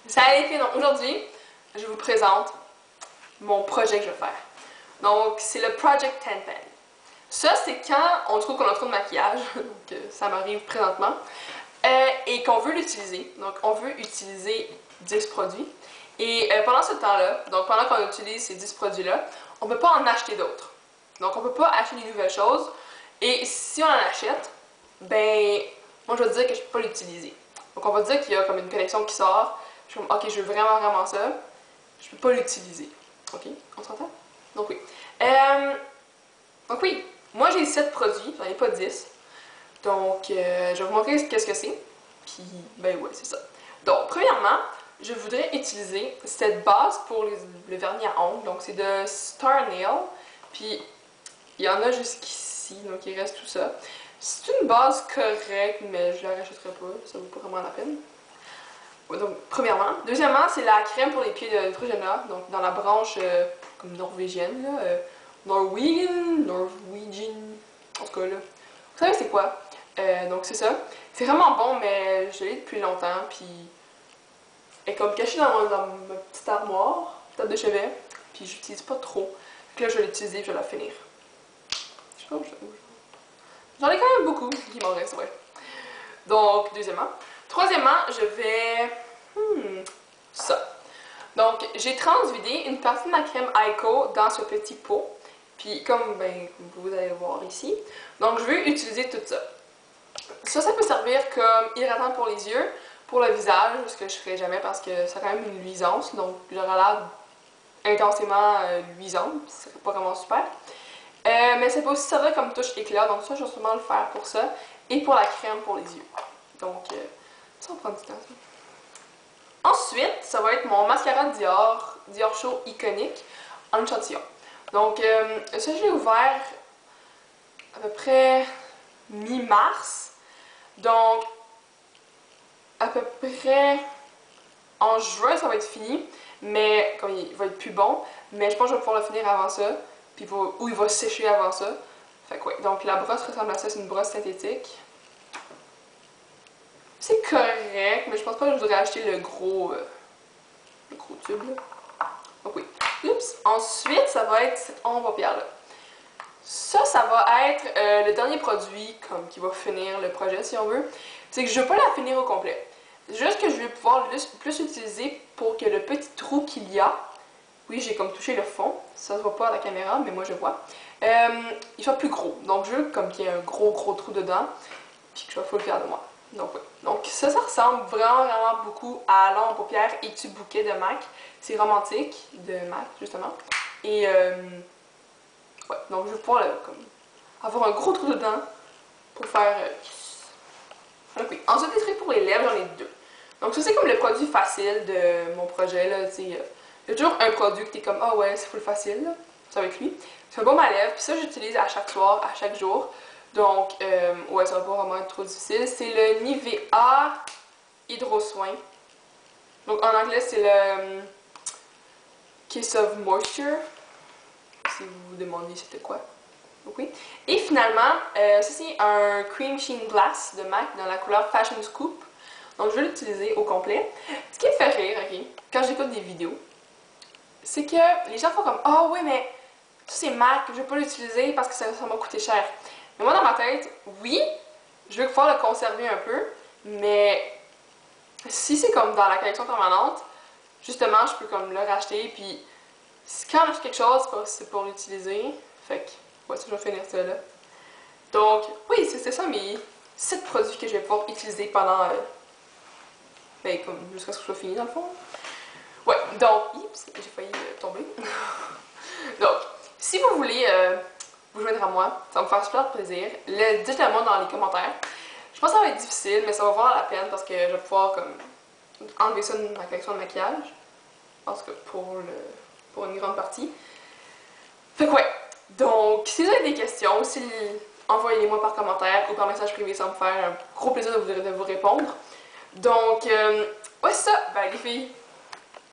Salut les filles, donc aujourd'hui, je vous présente mon projet que je vais faire. Donc, c'est le Project 10 Pen. Ça, c'est quand on trouve qu'on a trop de maquillage, donc ça m'arrive présentement, et qu'on veut l'utiliser. Donc, on veut utiliser 10 produits. Et pendant ce temps-là, donc pendant qu'on utilise ces 10 produits-là, on ne peut pas en acheter d'autres. Donc, on ne peut pas acheter des nouvelles choses. Et si on en achète, ben, moi je vais dire que je ne peux pas l'utiliser. Donc, on va dire qu'il y a comme une collection qui sort. Je suis comme, ok, je veux vraiment ça. Je peux pas l'utiliser. Ok, on s'entend? Donc oui. Moi j'ai 7 produits, j'en ai pas 10. Donc, je vais vous montrer qu'est-ce que c'est. Puis, ben ouais, c'est ça. Donc, premièrement, je voudrais utiliser cette base pour le vernis à ongles. Donc, c'est de Star Nail. Puis, il y en a jusqu'ici, donc il reste tout ça. C'est une base correcte, mais je la rachèterai pas, ça vaut pas vraiment la peine. Donc, premièrement. Deuxièmement, c'est la crème pour les pieds de Neutrogena, donc dans la branche comme norvégienne, là, Norwegian, en tout cas là. Vous savez c'est quoi? Donc c'est ça. C'est vraiment bon, mais je l'ai depuis longtemps, puis elle est comme cachée dans ma petite armoire, table de chevet, puis j'utilise pas trop. Donc là, je vais l'utiliser, je vais la finir. Je sais pas où j'en ai quand même beaucoup qui m'en reste, ouais. Donc, deuxièmement. Troisièmement, je vais... ça. Donc, j'ai transvidé une partie de ma crème Aiko dans ce petit pot. Puis, comme vous allez voir ici. Donc, je vais utiliser tout ça. Ça peut servir comme hydratant pour les yeux, pour le visage, ce que je ferai jamais parce que ça a quand même une luisance. Donc, j'aurai l'air intensément luisante. Ce serait pas vraiment super. Mais ça peut aussi servir comme touche éclat. Donc, ça, je vais sûrement le faire pour ça. Et pour la crème pour les yeux. Donc, ça va prendre du temps, ça. Ensuite, ça va être mon mascara Dior Show iconique en échantillon. Donc, ça, je l'ai ouvert à peu près mi-mars. Donc, à peu près en juin, ça va être fini. Mais, comme il va être plus bon. Mais je pense que je vais pouvoir le finir avant ça. Puis, ou il va sécher avant ça. Fait que, ouais. Donc, la brosse ressemble à ça. C'est une brosse synthétique. C'est correct, mais je pense pas que je voudrais acheter le gros tube là. Donc oui. Oups. Ensuite, ça va être cette ombre paupière là. Ça va être le dernier produit qui va finir le projet si on veut. C'est que je veux pas la finir au complet. Juste que je vais pouvoir plus l'utiliser pour que le petit trou qu'il y a, oui j'ai comme touché le fond, ça se voit pas à la caméra, mais moi je vois, il soit plus gros. Donc je veux comme qu'il y ait un gros trou dedans, puis que je vais full fière de moi. Donc oui. Donc ça ressemble vraiment beaucoup à l'ombre paupière et du bouquet de MAC. C'est romantique de MAC justement. Et ouais, donc je vais pouvoir avoir un gros trou dedans pour faire donc oui. Ensuite des trucs pour les lèvres, j'en ai 2. Donc ça c'est comme le produit facile de mon projet là, tu sais. Il y a toujours un produit que t'es comme ah ouais c'est full facile là. C'est avec lui. C'est un baume à lèvres, puis ça j'utilise à chaque soir, à chaque jour. Donc, ouais, ça va pas vraiment être trop difficile. C'est le Nivea Hydro Soin. Donc, en anglais, c'est le Kiss of Moisture. Si vous vous demandez c'était quoi. Donc, oui. Et finalement, ça c'est un Cream Sheen Glass de MAC dans la couleur Fashion Scoop. Donc, je vais l'utiliser au complet. Ce qui me fait rire, ok, quand j'écoute des vidéos, c'est que les gens font comme ah ouais, mais ça c'est MAC, je vais pas l'utiliser parce que ça m'a coûté cher. Mais moi, dans ma tête, oui, je veux pouvoir le conserver un peu, mais si c'est comme dans la collection permanente, justement, je peux comme le racheter, puis quand j'achète quelque chose, c'est pour l'utiliser. Fait que, ouais, ça, je vais finir ça là. Donc, oui, c'est ça mes 7 produits que je vais pouvoir utiliser pendant, comme jusqu'à ce que je sois fini dans le fond. Ouais, donc, oups, j'ai failli tomber. Donc, si vous voulez vous joindre à moi, ça va me faire super plaisir. Dites-le moi dans les commentaires. Je pense que ça va être difficile, mais ça va valoir la peine parce que je vais pouvoir comme enlever ça de ma collection de maquillage. Parce que pour une grande partie. Fait que ouais. Donc, si vous avez des questions, envoyez-les-moi par commentaire ou par message privé, ça va me faire un gros plaisir de vous répondre. Donc, ouais, c'est ça. Ben, les filles,